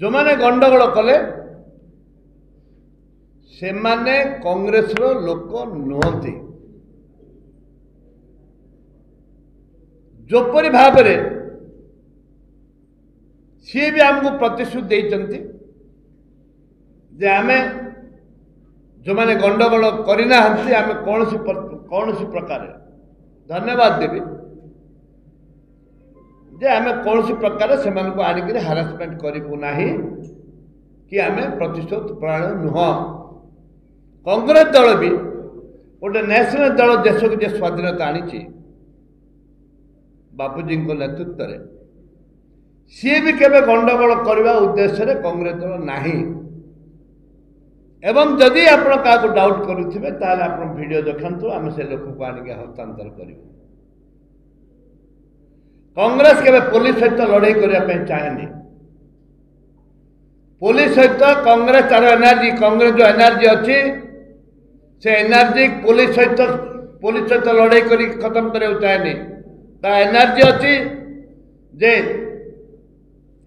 जो माने गंडगोल कले से माने कांग्रेस रो लोक नुहति जोपरी भाव में सी भी आमको प्रतिश्रुति देते जे आमे जो माने गंडगोल करना आम कौन प्रकार धन्यवाद देवी जे आम कौन प्रकार से आनिक हारासमेंट करूँ ना कि आम प्रतिशोध प्राण नुह कांग्रेस दल भी गोटे नेशनल दल देश को जो स्वाधीनता आनी बापूजी नेतृत्व में सी भी केवे गंडगोल करने उद्देश्य कांग्रेस दल नाही एवं जदि आप डाउट करुवे आप वीडियो देखु आम से लोक को आनिक हस्तांतर करूँ कांग्रेस केवे पुलिस सहित लड़ाई करने चाहेनी पुलिस सहित कांग्रेस तार एनर्जी कांग्रेस जो एनर्जी अच्छी से एनर्जी पुलिस सहित लड़ाई कर खत्म करने चाहेनी ता एनर्जी अच्छी जे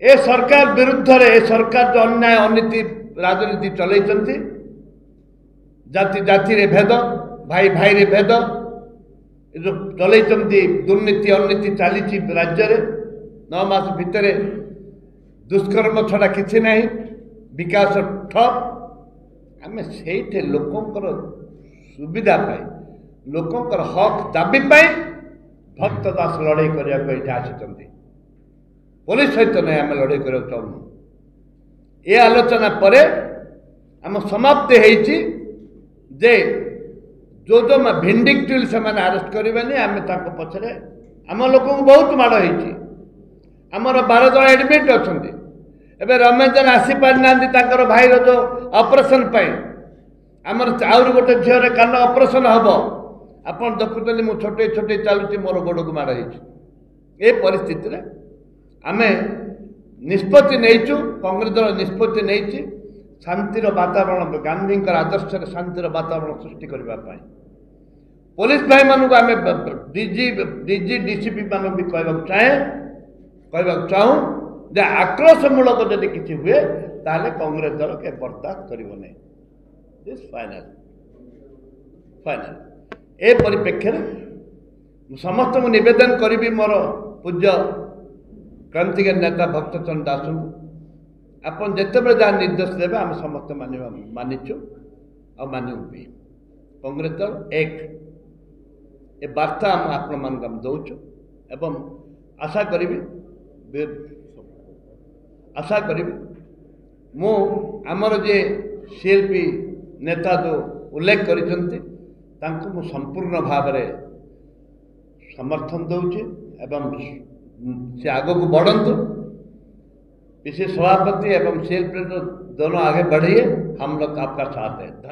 ए सरकार विरुद्ध रे ए सरकार जो अन्याय अनीति राजनीति चलती जाति जाति रे भेद भाई भाई रे भेद जो चलती दुर्नीति अनीति चली राज्य रे 9 मास भितर दुष्कर्म छड़ा किसी ना विकास ठप आम से लोकंर सुविधा लोकंर हक दाबी भक्त दास लड़ाई करने आसी पुलिस सहित नहीं आम लड़ाई कर चाहूँ ये आलोचना पर आम समाप्त होती जे जो जो भिंडिक्टिव से आरेस्ट करें आम पछरे आम लोक बहुत माड़ होती आमर 12 जन एडमिट अच्छा एवं रमेश जन आसीपार ना भाई जो ऑपरेशन आमर आउर गोटे झील कान ऑपरेशन हम आप देखुं मुझे छोटे छोटे चलुची मोर गोड़ को माड़ हो परिस्थिति आम निष्पत्ति नहीं कांग्रेस दल निष्पत्ति नहीं शांतिर वातावरण गांधी आदर्श शांतिर वातावरण सृष्टि करने पुलिस भाई मानू आम डीजी डीसीपी मान भी कहवाक चाहूँ जे आक्रोशमूलक जदि किसी हुए ताले कांग्रेस दल के बर्दाश्त करें फाइनाल फाइनाल ए परिप्रेक्षी समस्त निवेदन करी मोर पूज्य क्रांतिकारी नेता भक्तचरण दास आपन जिते जहाँ निर्देश देवे आम समस्त मानिचु और मानू भी कांग्रेस दल एक ए वार्ता हम दौचु एवं आशा करी मु आमर जे सीएलपी नेता जो उल्लेख करिसंती तांको मु संपूर्ण भाव में समर्थन दौचे एवं से आग को बढ़ंतु पीसी सभापति एवं सीएलपी दोनों आगे बढ़िए हम लोग आपका साथ है।